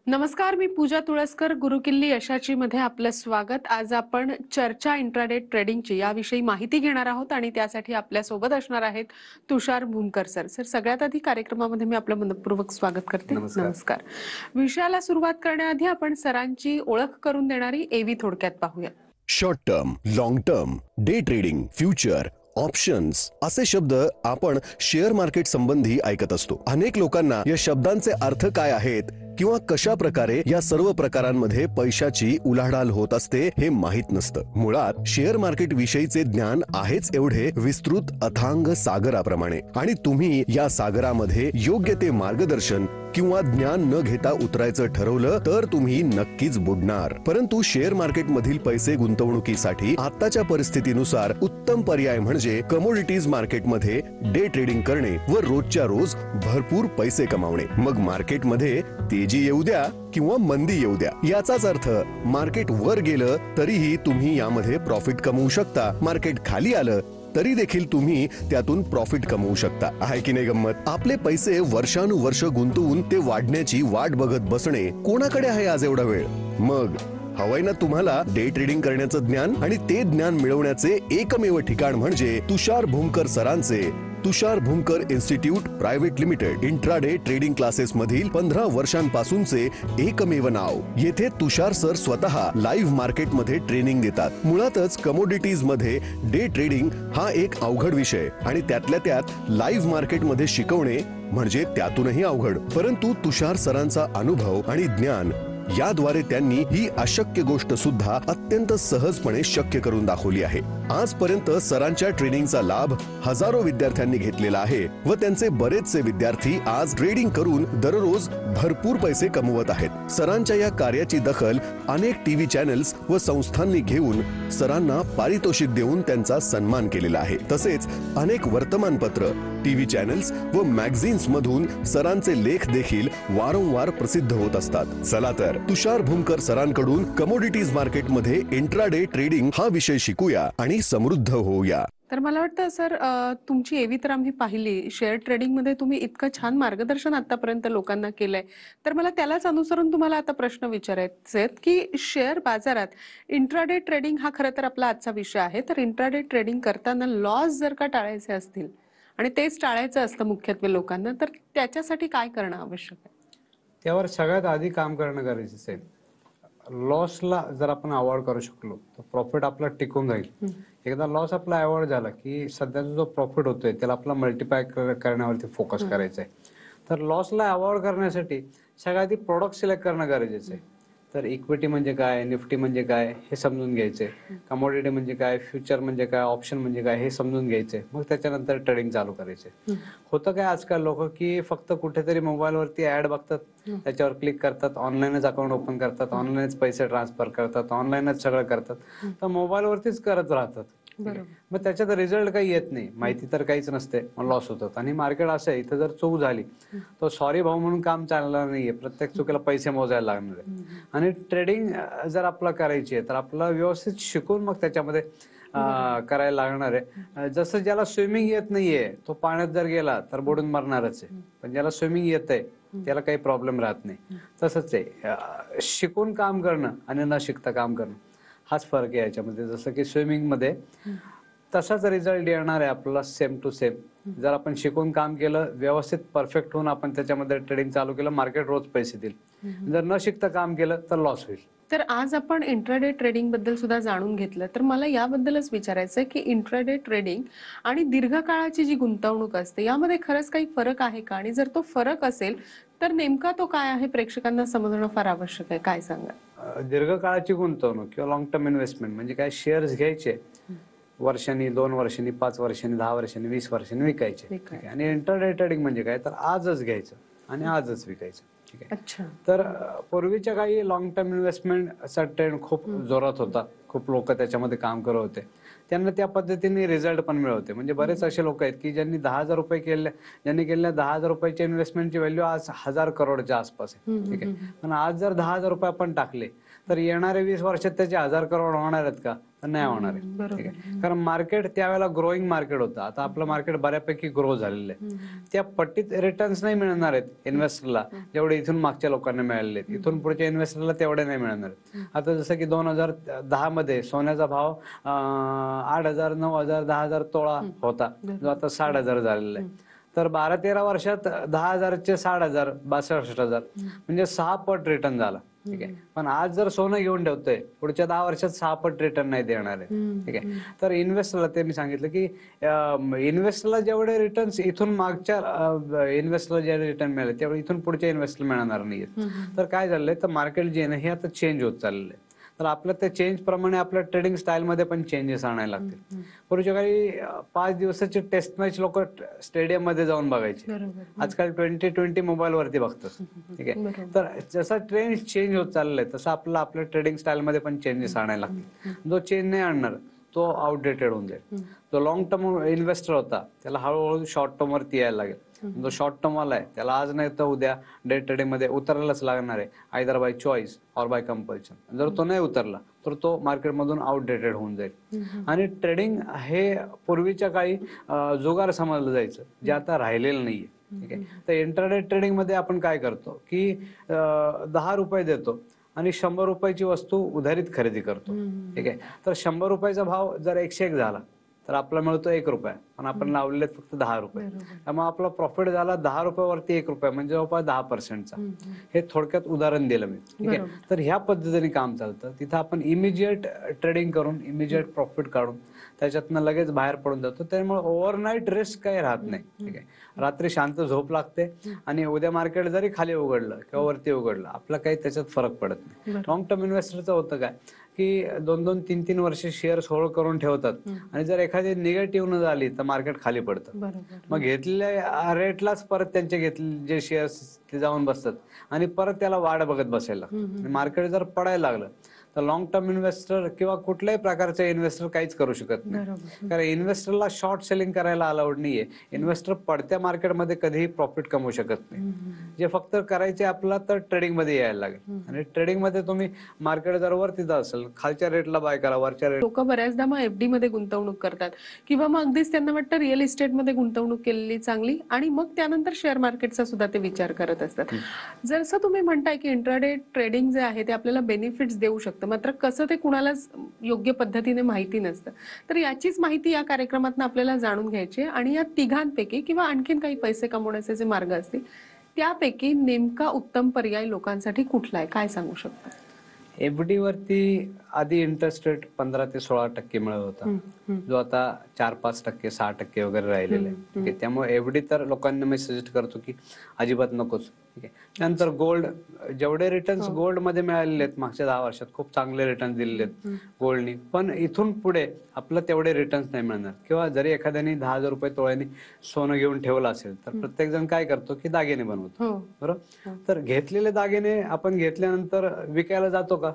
नमस्कार, मी पूजा तुळसकर. गुरुकिल्ली यशाची मध्ये आपलं स्वागत. आज आपण चर्चा इंट्राडे ट्रेडिंगची याविषयी माहिती घेणार आहोत आणि त्यासाठी आपल्या सोबत असणार आहेत तुषार भूमकर सर. सर, सगळ्यात आधी कार्यक्रमामध्ये मी आपलं मनपूर्वक स्वागत करते. नमस्कार. विषयाला सुरुवात करण्याआधी आपण सरांची ओळख करून देणारी एव्ही थोडक्यात पाहूया. Short term, long term, day trading, future, options असे शब्द आपण शेअर मार्केट संबंधी ऐकत असतो. अनेक लोकांना या शब्दांचे अर्थ काय आहेत किंवा कशा प्रकारे या सर्व प्रकारांमध्ये पैशाची उलाढाल होत असते हे माहित नसतं. मुळात शेअर मार्केट विषयीचे ज्ञान आहेच एवढे विस्तृत अथांग सागराप्रमाणे, आणि तुम्ही या सागरामध्ये योग्य ते मार्गदर्शन किंवा ज्ञान न घेता उतरायचं ठरवलं तर तुम्ही नक्कीच बुडणार. परंतु शेअर मार्केट मधील पैसे गुंतवणुकीसाठी आताच्या परिस्थितीनुसार उत्तम पर्याय म्हणजे कमोडिटीज मार्केटमध्ये डे ट्रेडिंग करणे व रोजच्या रोज भरपूर पैसे कमावणे. मग मार्केटमध्ये तेजी येऊ द्या किंवा मंदी येऊ द्या, याचाच अर्थ मार्केट वर गेलं तरीही तुम्ही यामध्ये प्रॉफिट कमवू शकता. मार्केट खाली आलं तरी देखील तुम्ही त्यातून प्रॉफिट कमवू शकता. आहे की नाही गंमत? आपले पैसे वर्षानुवर्ष गुंतवून ते वाढण्याची वाट बघत बसणे कोणाकडे आहे आज एवढा वेळ? मग हवंय ना तुम्हाला डे ट्रेडिंग करण्याचं ज्ञान, आणि ते ज्ञान मिळवण्याचे एकमेव ठिकाण म्हणजे तुषार भूमकर सरांचे Tushar Bhumkar institute private limited intraday trading classes मधील 15 वर्षांपासूनचे एकमेव नाव. येथे तुषार सर स्वतः लाईव्ह मार्केट मध्ये ट्रेनिंग देतात. मुळातच कमोडिटीज मध्ये डे ट्रेडिंग हा एक अवघड विषय, आणि त्यातल्या त्यात लाईव्ह मार्केट मध्ये शिकवणे म्हणजे त्यातूनही अवघड. परंतु तुषार सरांचा अनुभव आणि ज्ञान याद्वारे त्यांनी ही अशक्य गोष्ट सुद्धा अत्यंत सहजपणे शक्य करून दाखवली आहे. आजपर्यंत सरांच्या ट्रेनिंगचा लाभ हजारो विद्यार्थ्यांनी घेतलेला आहे व त्यांचे बरेचसे विद्यार्थी आज ट्रेडिंग करून दररोज भरपूर पैसे कमवत आहेत. सरांच्या या कार्याची दखल अनेक टीव्ही चॅनल्स व संस्थांनी घेऊन सरांना पारितोषिक देऊन त्यांचा सन्मान केलेला आहे. तसेच अनेक वर्तमानपत्र, टीव्ही चॅनल्स व मॅगझिन्स मधून सरांचे लेख देखील वारंवार प्रसिद्ध होत असतात. चला तर तुषार भूमकर सरांकडून कमोडिटीज मार्केटमध्ये इंट्राडे ट्रेडिंग हा विषय शिकूया आणि समृद्ध होऊया. तर मला वाटतं सर, तुमची एव्ही तर आम्ही पाहिली. शेअर ट्रेडिंग मध्ये तुम्ही इतकं छान मार्गदर्शन आतापर्यंत लोकांना केलंय. तर मला त्यालाच अनुसरून तुम्हाला आता प्रश्न विचारायचे आहेत की शेअर बाजारात इंट्राडे ट्रेडिंग हा खरं तर आपला आजचा विषय आहे. तर इंट्राडे ट्रेडिंग करताना लॉस जर का टाळायचे असतील आणि तेच टाळायचं असतं मुख्यत्वे लोकांना, तर त्याच्यासाठी काय करणं आवश्यक आहे? त्यावर सगळ्यात आधी काम करणं गरजेचं आहे. लॉसला जर आपण अवॉइड करू शकलो तर प्रॉफिट आपला टिकून जाईल. एकदा लॉस आपला अवॉइड झाला की सध्याचा जो प्रॉफिट होतोय त्याला आपला मल्टिप्लाय करण्यावरती फोकस करायचा आहे. तर लॉसला अवॉइड करण्यासाठी सगळ्यात आधी प्रोडक्ट सिलेक्ट करणं गरजेचं आहे. तर इक्विटी म्हणजे काय, निफ्टी म्हणजे काय हे समजून घ्यायचंय, कमोडिटी म्हणजे काय, फ्युचर म्हणजे काय, ऑप्शन म्हणजे काय हे समजून घ्यायचंय. मग त्याच्यानंतर ट्रेडिंग चालू करायचंय. होतं काय आजकाल लोक की फक्त कुठेतरी मोबाईलवरती ऍड बघतात, त्याच्यावर क्लिक करतात, ऑनलाईनच अकाउंट ओपन करतात, ऑनलाईनच पैसे ट्रान्सफर करतात, ऑनलाईनच सगळं करतात, तर मोबाईलवरतीच करत राहतात. मग त्याच्यात रिझल्ट काही येत नाही, माहिती तर काहीच नसते, मग लॉस होतात. आणि मार्केट असं आहे, इथं जर चूक झाली तर सॉरी भाऊ म्हणून काम चालणार नाहीये, प्रत्येक चुकीला पैसे मोजायला लागणार आहे. आणि ट्रेडिंग जर आपला करायची आहे तर आपला व्यवस्थित शिकून मग त्याच्यामध्ये करायला लागणार आहे. जसं ज्याला स्विमिंग येत नाहीये तो पाण्यात जर गेला तर बुडून मरणारच आहे, पण ज्याला स्विमिंग येत आहे त्याला काही प्रॉब्लेम राहत नाही. तसंच आहे, शिकून काम करणं आणि न शिकता काम करणं हाच फरक आहे याच्यामध्ये. जसं की स्विमिंग मध्ये तसाच रिझल्ट येणार आहे आपल्याला सेम टू सेम. जर आपण शिकून काम केलं, व्यवस्थित परफेक्ट होऊन आपण त्याच्यामध्ये ट्रेडिंग चालू केलं, मार्केट रोज पैसे देईल. जर न शिकता काम केलं तर लॉस होईल. तर आज आपण इंट्राडे ट्रेडिंग बद्दल सुद्धा जाणून घेतलं. तर मला याबद्दलच विचारायचं आहे की इंट्राडे ट्रेडिंग आणि दीर्घकाळाची जी गुंतवणूक असते यामध्ये खरंच काही फरक आहे का? आणि जर तो फरक असेल तर नेमका तो काय आहे, प्रेक्षकांना समजणं फार आवश्यक आहे. काय सांगा? दीर्घकाळाची गुंतवणूक किंवा लॉंग टर्म इन्व्हेस्टमेंट म्हणजे काय, शेअर्स घ्यायचे वर्षांनी, 2 वर्षांनी, 5 वर्षांनी, 10 वर्षांनी, 20 वर्षांनी विकायचे. आणि इंट्राडे ट्रेडिंग म्हणजे काय, तर आजच घ्यायचं आणि आजच विकायचं. ठीक आहे. तर पूर्वीच्या काही लॉंग टर्म इन्व्हेस्टमेंटचा ट्रेंड खूप जोरात होता, खूप लोक त्याच्यामध्ये काम करत होते, त्यांना त्या पद्धतीने रिझल्ट पण मिळवते. म्हणजे बरेच असे लोक आहेत की ज्यांनी 10,000 रुपये ज्यांनी केलेल्या 10,000 रुपयाच्या इन्व्हेस्टमेंटची व्हॅल्यू आज 1,000 करोडच्या आसपास आहे. ठीक आहे. पण आज जर 10,000 रुपये आपण टाकले तर येणारे 20 वर्षात त्याचे 1000 करोड होणार आहेत का? तर नाही होणार आहे. ठीक आहे, कारण मार्केट त्यावेळेला ग्रोईंग मार्केट होतं. आता आपलं मार्केट बऱ्यापैकी ग्रो झालेलं आहे. त्या पट्टीत रिटर्न्स नाही मिळणार आहेत इन्व्हेस्टरला जेवढे इथून मागच्या लोकांना मिळालेले आहेत. इथून पुढच्या इन्व्हेस्टरला तेवढे नाही मिळणार आहेत. आता जसं की 2010 मध्ये सोन्याचा भाव 8,000, 9,000, 10,000 तोळा होता, जो आता 60,000 झालेला आहे. तर 12-13 वर्षात 10,000चे 60,000, 62,000 म्हणजे 6 पट रिटर्न झाला. ठीक आहे, पण आज जर सोनं घेऊन ठेवतोय, पुढच्या 10 वर्षात 6 पट रिटर्न नाही देणार आहे. ठीक आहे, तर इन्व्हेस्टरला ते मी सांगितलं की इन्व्हेस्टरला जेवढे रिटर्न्स इथून मागच्या इन्व्हेस्टरला जेवढे रिटर्न मिळाले तेवढे इथून पुढच्या इन्व्हेस्टरला मिळणार नाहीये. तर काय झालंय, तर मार्केट जे आहे ना हे आता चेंज होत चाललंय. तर आपल्या त्या चेंज प्रमाणे आपल्या ट्रेडिंग स्टाईल मध्ये पण चेंजेस आणायला लागतील. पूर्वीच्या काळी 5 दिवसाची टेस्ट मॅच लोक स्टेडियम मध्ये जाऊन बघायचे. आजकाल 2020 मोबाईल वरती बघतात. ठीक आहे, तर जसा ट्रेंड चेंज होत चाललाय तसं आपल्याला आपल्या ट्रेडिंग स्टाईल मध्ये पण चेंजेस आणायला लागतील. जो चेंज नाही आणणार तो आउटडेटेड होऊन जाईल. जो लॉंग टर्म इन्व्हेस्टर होता त्याला हळूहळू शॉर्ट टर्म वरती यायला लागेल. जो शॉर्ट टर्म वाला आहे त्याला आज नाही तर उद्या डे ट्रेडिंग मध्ये उतरायलाच लागणार आहे, either by choice or bye compulsion. जर तो नाही उतरला तर तो मार्केटमधून आउटडेटेड होऊन जाईल. आणि ट्रेडिंग हे पूर्वीच्या काळी जुगार समजलं जायचं, जे आता राहिलेलं नाहीये. ठीक आहे, तर इंट्राडे ट्रेडिंग मध्ये आपण काय करतो की 10 रुपये देतो आणि 100 रुपयाची वस्तू उधारीत खरेदी करतो. ठीक आहे, तर 100 रुपयाचा भाव जर 101 झाला तर आपला मिळतो 1 रुपया, पण आपण लावलेले फक्त 10 रुपये. त्यामुळे आपला प्रॉफिट झाला 10 रुपयावरती 1 रुपया, म्हणजे जवळपास 10%चा. हे थोडक्यात उदाहरण दिलं मी. ठीक आहे, तर ह्या पद्धतीने काम चालतं. तिथं आपण इमिजिएट ट्रेडिंग करून इमिजिएट प्रॉफिट काढून त्याच्यातनं लगेच बाहेर पडून जातो. त्यामुळे ओव्हरनाईट रिस्क काही राहत नाही. ठीक आहे, रात्री शांत झोप लागते आणि उद्या मार्केट जरी खाली उघडलं किंवा वरती उघडलं आपला काही त्याच्यात फरक पडत नाही. लॉंग टर्म इन्व्हेस्टरचं होतं काय की 2-2, 3-3 वर्ष शेअर्स होल्ड करून ठेवतात आणि जर एखादी निगेटिव्ह न झाली तर मार्केट खाली पडतं. मग घेतलेल्या रेटलाच परत त्यांचे घेतले जे शेअर्स ते जाऊन बसतात आणि परत त्याला वाढ बघत बसायला. मार्केट जर पडायला लागलं तर लॉंग टर्म इन्व्हेस्टर किंवा कुठल्याही प्रकारचे इन्व्हेस्टर काहीच करू शकत नाही. कारण इन्व्हेस्टरला शॉर्ट सेलिंग करायला अलाउड नाहीये. इन्व्हेस्टर पडत्या मार्केटमध्ये कधीही प्रॉफिट कमवू शकत नाही. जे फक्त करायचे आपला तर ट्रेडिंग मध्ये यायला लागेल. आणि ट्रेडिंग मध्ये तुम्ही मार्केट जर वरती जात असेल खालच्या रेटला बाय करा, वरच्या रेट. लोक बऱ्याचदा मग एफडी मध्ये गुंतवणूक करतात किंवा मग अगदीच त्यांना वाटतं रिअल इस्टेट मध्ये गुंतवणूक केलेली चांगली आणि मग त्यानंतर शेअर मार्केटचा सुद्धा ते विचार करत असतात. जसं तुम्ही म्हणताय की इंट्राडे ट्रेडिंग जे आहे ते आपल्याला बेनिफिट्स देऊ शकतं, मात्र कसं ते कुणालाच योग्य पद्धतीने माहिती नसतं. तर याचीच माहिती या कार्यक्रमातून आपल्याला जाणून घ्यायची आणि या तिघांपैकी किंवा आणखीन काही पैसे कमवण्याचे जे मार्ग असतील त्यापैकी नेमका उत्तम पर्याय लोकांसाठी कुठला आहे, काय सांगू शकता? एफडी वरती आधी इंटरेस्ट रेट 15 ते 16% मिळत होता, जो आता 4-5%, 6% वगैरे राहिलेला आहे. ठीक आहे, त्यामुळे एफडी तर लोकांना मी सजेस्ट करतो की अजिबात नकोच. ठीक आहे, त्यानंतर गोल्ड, जेवढे रिटर्न्स गोल्ड मध्ये मिळालेले आहेत मागच्या 10 वर्षात खूप चांगले रिटर्न्स दिलेले आहेत गोल्डनी, पण इथून पुढे आपलं तेवढे रिटर्न्स नाही मिळणार. किंवा जरी एखाद्याने 10,000 रुपये तोळ्याने सोनं घेऊन ठेवलं असेल तर प्रत्येक जण काय करतो की दागिने बनवतो. बरोबर, तर घेतलेले दागिने आपण घेतल्यानंतर विकायला जातो का?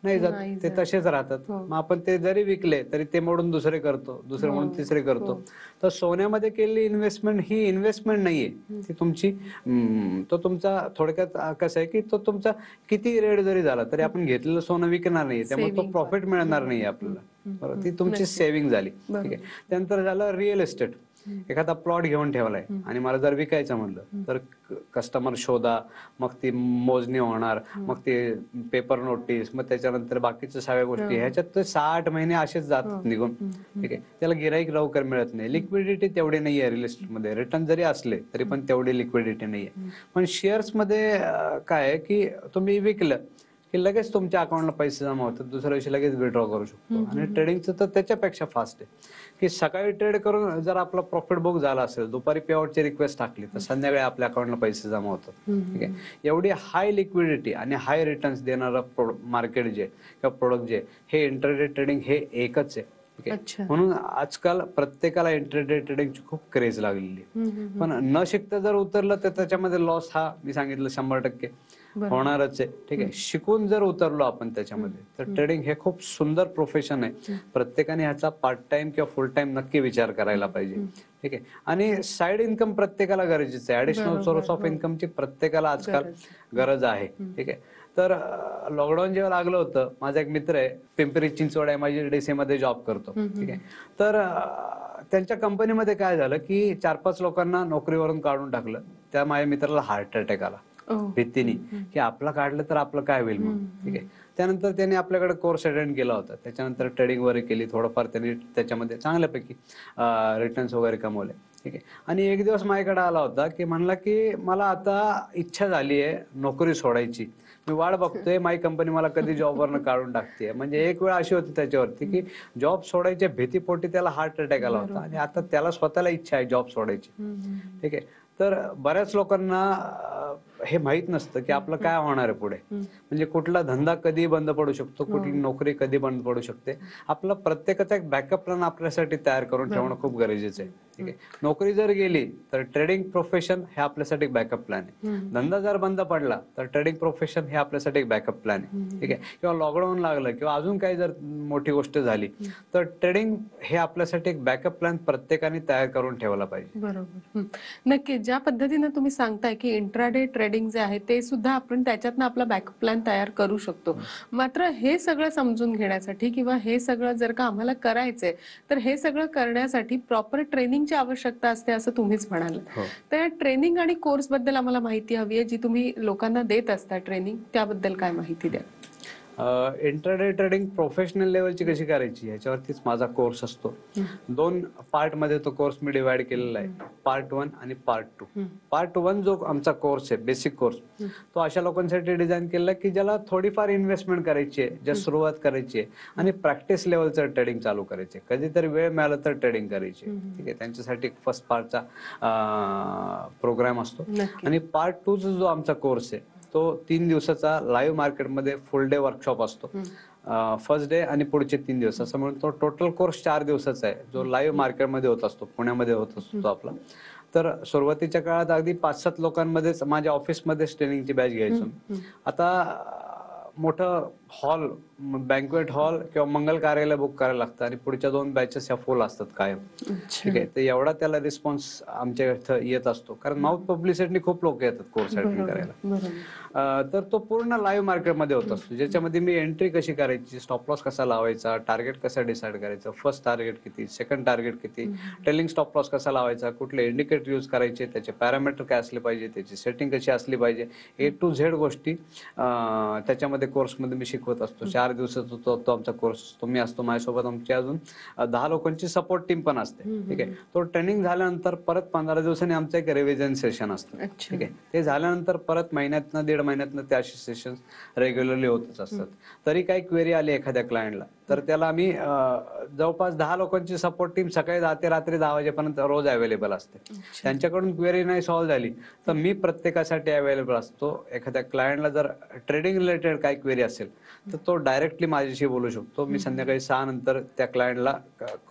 नाही जात, ते तसेच राहतात. मग आपण ते जरी विकले तरी ते मोडून दुसरे करतो, दुसरे म्हणून तिसरे करतो. तर सोन्यामध्ये केलेली इन्व्हेस्टमेंट ही इन्व्हेस्टमेंट नाहीये, ती तुमची तो तुमचा थोडक्यात कसं आहे की तो तुमचा किती रेट जरी झाला तरी आपण घेतलेलं सोनं विकणार नाहीये, त्यामुळे तो प्रॉफिट मिळणार नाहीये आपल्याला. बरोबर, ती तुमची सेव्हिंग झाली. ठीक आहे, त्यानंतर झालं रिअल इस्टेट. एखादा प्लॉट घेऊन ठेवलाय आणि मला जर विकायचं म्हणलं तर कस्टमर शोधा, मग ती मोजणी होणार, मग ते पेपर नोटीस, मग त्याच्यानंतर बाकीच्या सगळ्या गोष्टी, ह्याच्यात 6-8 महिने असेच जातात निघून. ठीक आहे, त्याला गिराईक लवकर मिळत नाही, लिक्विडिटी तेवढी नाहीये रिअल इस्टेट मध्ये. रिटर्न जरी असले तरी पण तेवढी लिक्विडिटी नाहीये. पण शेअर्स मध्ये काय आहे की तुम्ही विकलं की लगेच तुमच्या अकाउंटला पैसे जमा होतात, दुसऱ्या दिवशी लगेच विड्रॉ करू शकतो. आणि ट्रेडिंगचं तर त्याच्यापेक्षा फास्ट आहे की सकाळी ट्रेड करून जर आपला प्रॉफिट बुक झाला असेल, दुपारी पेआउटची रिक्वेस्ट टाकली तर संध्याकाळी आपल्या अकाउंटला पैसे जमा होतात. ठीक आहे, एवढी हाय लिक्विडिटी आणि हाय रिटर्न्स देणारं मार्केट जे किंवा प्रोडक्ट जे हे इंट्राडे ट्रेडिंग हे एकच आहे. म्हणून आजकाल प्रत्येकाला इंट्राडे ट्रेडिंगची खूप क्रेज लागलेली आहे. पण न शिकता जर उतरलं तर त्याच्यामध्ये लॉस हा मी सांगितलं 100% होणारच आहे. ठीक आहे, शिकून जर उतरलो आपण त्याच्यामध्ये तर ट्रेडिंग हे खूप सुंदर प्रोफेशन आहे. प्रत्येकाने ह्याचा पार्ट टाइम किंवा फुल टाइम नक्की विचार करायला पाहिजे. ठीक आहे, आणि साइड इन्कम प्रत्येकाला गरजेचं आहे. ऍडिशनल सोर्स ऑफ इन्कमची प्रत्येकाला आजकाल गरज आहे. ठीक आहे, तर लॉकडाऊन जेव्हा लागलं होतं, माझा एक मित्र आहे पिंपरी चिंचवड MIDC मध्ये जॉब करतो. ठीक आहे. तर त्यांच्या कंपनीमध्ये काय झालं की 4-5 लोकांना नोकरीवरून काढून टाकलं. त्या माझ्या मित्राला हार्ट अटॅक आला भीतीने की आपला काढलं तर आपलं काय होईल मग. ठीक आहे. त्यानंतर त्यांनी आपल्याकडे कोर्स अटेंड केला होता. त्याच्यानंतर ट्रेडिंग वगैरे केली, थोडंफार त्यांनी त्याच्यामध्ये चांगल्यापैकी रिटर्न्स वगैरे कमवले. ठीक आहे. आणि एक दिवस माझ्याकडे आला होता की म्हणला की मला आता इच्छा झाली आहे नोकरी सोडायची, मी वाट बघतोय माझी कंपनी मला कधी जॉबवरनं काढून टाकते. म्हणजे एक वेळ अशी होती त्याच्यावरती की जॉब सोडायच्या भीतीपोटी त्याला हार्ट अटॅक आला होता आणि आता त्याला स्वतःला इच्छा आहे जॉब सोडायची. ठीक आहे. तर बऱ्याच लोकांना हे माहित नसतं की आपलं काय होणार आहे पुढे. म्हणजे कुठला धंदा कधी बंद पडू शकतो, कुठली नोकरी कधी बंद पडू शकते. आपला प्रत्येकाचा एक बॅकअप प्लॅन आपल्यासाठी तयार करून ठेवणं खूप गरजेचं आहे. ठीक आहे. नोकरी जर गेली तर ट्रेडिंग प्रोफेशन हे आपल्यासाठी बॅकअप प्लॅन आहे. धंदा जर बंद पडला तर ट्रेडिंग प्रोफेशन हे आपल्यासाठी एक बॅकअप प्लॅन आहे. ठीक आहे. किंवा लॉकडाऊन लागलं किंवा अजून काही जर मोठी गोष्ट झाली तर ट्रेडिंग हे आपल्यासाठी एक बॅकअप प्लॅन प्रत्येकाने तयार करून ठेवला पाहिजे. बरोबर. नक्की ज्या पद्धतीने तुम्ही सांगताय की इंट्राडे ट्रेडिंग जे आहे ते सुद्धा आपण त्याच्यातनं आपला बॅकअप प्लॅन तयार करू शकतो. मात्र हे सगळं समजून घेण्यासाठी किंवा हे सगळं जर का आम्हाला करायचंय तर हे सगळं करण्यासाठी प्रॉपर ट्रेनिंगची आवश्यकता असते असं तुम्हीच म्हणाल. तर ट्रेनिंग आणि कोर्स बद्दल आम्हाला माहिती हवी आहे जी तुम्ही लोकांना देत असता ट्रेनिंग, त्याबद्दल काय माहिती द्या. इंट्राडे ट्रेडिंग प्रोफेशनल लेवलची कशी करायची ह्याच्यावरतीच माझा कोर्स असतो. 2 पार्ट मध्ये तो कोर्स मी डिवाइड केलेला आहे, पार्ट 1 आणि पार्ट 2. पार्ट 1 जो आमचा कोर्स आहे, बेसिक कोर्स, तो अशा लोकांसाठी डिझाईन केला की ज्याला थोडीफार इन्व्हेस्टमेंट करायची आहे, ज्या सुरुवात करायची आहे आणि प्रॅक्टिस लेवलचं ट्रेडिंग चालू करायचे, कधीतरी वेळ मिळाला तर ट्रेडिंग करायची. ठीक आहे. त्यांच्यासाठी फर्स्ट पार्टचा प्रोग्राम असतो. आणि पार्ट 2 जो आमचा कोर्स आहे तो 3 दिवसाचा लाईव्ह मार्केटमध्ये फुल डे वर्कशॉप असतो. फर्स्ट डे आणि पुढचे 3 दिवस असं म्हणून तो टोटल कोर्स 4 दिवसाचा आहे, जो लाईव्ह मार्केटमध्ये होत असतो, पुण्यामध्ये होत असतो तो आपला. तर सुरुवातीच्या काळात अगदी 5-7 लोकांमध्येच माझ्या ऑफिसमध्येच ट्रेनिंगची बॅच घ्यायचो. आता मोठं हॉल, बँक्वेट हॉल किंवा मंगल कार्यालय बुक करायला लागतं आणि पुढच्या 2 बॅचेस ह्या फुल असतात कायम. ठीक आहे. तर एवढा त्याला रिस्पॉन्स आमच्या इथं येत असतो, कारण माउथ पब्लिसिटी खूप लोक येतात कोर्स अटेंड करायला. तर तो पूर्ण लाईव्ह मार्केटमध्ये होत असतो, ज्याच्यामध्ये मी एंट्री कशी करायची, स्टॉप लॉस कसा लावायचा, टार्गेट कसं डिसाईड करायचं, फर्स्ट टार्गेट किती, सेकंड टार्गेट किती, ट्रेलिंग स्टॉप लॉस कसा लावायचा, कुठले इंडिकेटर यूज करायचे, त्याचे पॅरामीटर काय असले पाहिजे, त्याची सेटिंग कशी असली पाहिजे, A to Z गोष्टी त्याच्यामध्ये कोर्समध्ये मी शिकवत असतो. 4 दिवसाचा तो आमचा कोर्स असतो. मी असतो, माझ्यासोबत आमची अजून 10 लोकांची सपोर्ट टीम पण असते. ठीक आहे. तो ट्रेनिंग झाल्यानंतर परत 15 दिवसांनी आमचं एक रिव्हिजन सेशन असतं. ठीक आहे. ते झाल्यानंतर परत महिन्यातनं 1.5 महिन्यातनं त्या सेशन रेग्युलरली होतच असतात. तरी काही क्वेरी आली एखाद्या क्लायंटला तर त्याला आम्ही जवळपास 10 लोकांची सपोर्ट टीम सकाळी 10 ते रात्री 10 वाजेपर्यंत रोज अवेलेबल असते. त्यांच्याकडून क्वेरी नाही सॉल्व्ह झाली तर मी प्रत्येकासाठी अवेलेबल असतो. एखाद्या क्लायंटला जर ट्रेडिंग रिलेटेड काही क्वेरी असेल तर तो डायरेक्टली माझ्याशी बोलू शकतो. मी संध्याकाळी 6 नंतर त्या क्लायंटला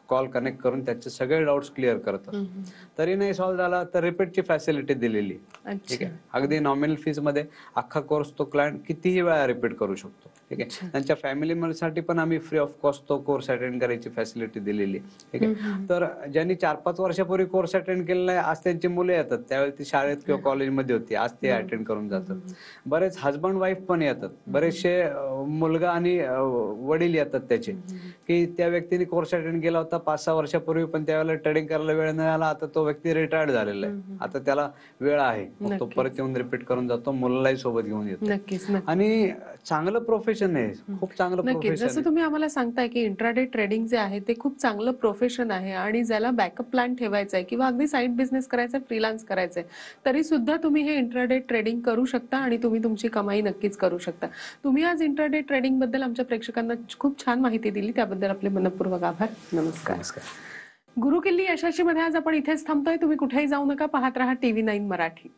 कॉल कनेक्ट करून त्याचे सगळे डाऊट्स क्लिअर करत असतो. तरी नाही सॉल्व्ह झाला तर रिपीटची फॅसिलिटी दिलेली. ठीक आहे. अगदी नॉमिनल फीज मध्ये अख्खा कोर्स तो क्लायंट कितीही वेळा रिपीट करू शकतो. ठीक आहे. त्यांच्या फॅमिली मेंबरसाठी पण आम्ही फ्री ऑफ कॉस्ट तो कोर्स अटेंड करायची फॅसिलिटी दिलेली. ठीक आहे. तर ज्यांनी 4-5 वर्षापूर्वी कोर्स अटेंड केलेला आहे, आज त्यांची मुले येतात, त्यावेळी ती शाळेत किंवा कॉलेजमध्ये होती, आज ते अटेंड करून जातात. बरेच हजबंड वाईफ पण येतात, बरेचसे मुलगा आणि वडील येतात त्याचे, की त्या व्यक्तीने कोर्स अटेंड केला होता 5-6 वर्षापूर्वी, पण त्यावेळेला ट्रेडिंग करायला वेळ नाही आला. आता तो व्यक्ती रिटायर्ड झालेला आहे, आता त्याला वेळ आहे, मग तो परत येऊन रिपीट करून जातो, मुलालाही सोबत घेऊन येतो. आणि चांगलं प्रोफेशन आहे, खूप चांगलं प्रोफेशन. जसं तुम्ही आम्हाला सांगताय की इंट्राडे ट्रेडिंग जे आहे ते खूप चांगलं प्रोफेशन आहे आणि ज्याला बॅकअप प्लॅन ठेवायचा आहे किंवा अगदी साईड बिझनेस करायचा, फ्रीलान्स करायचंय, तरी सुद्धा तुम्ही हे इंट्राडे ट्रेडिंग करू शकता आणि तुम्ही तुमची कमाई नक्कीच करू शकता. तुम्ही आज इंट्राडे ट्रेडिंग बद्दल आमच्या प्रेक्षकांना खूप छान माहिती दिली, त्याबद्दल आपले मनपूर्वक आभार. नमस्कार. गुरुकिल्ली यशस्वी मध्ये आज आपण इथेच थांबतोय. तुम्ही कुठेही जाऊ नका, पाहत रहा TV9 मराठी.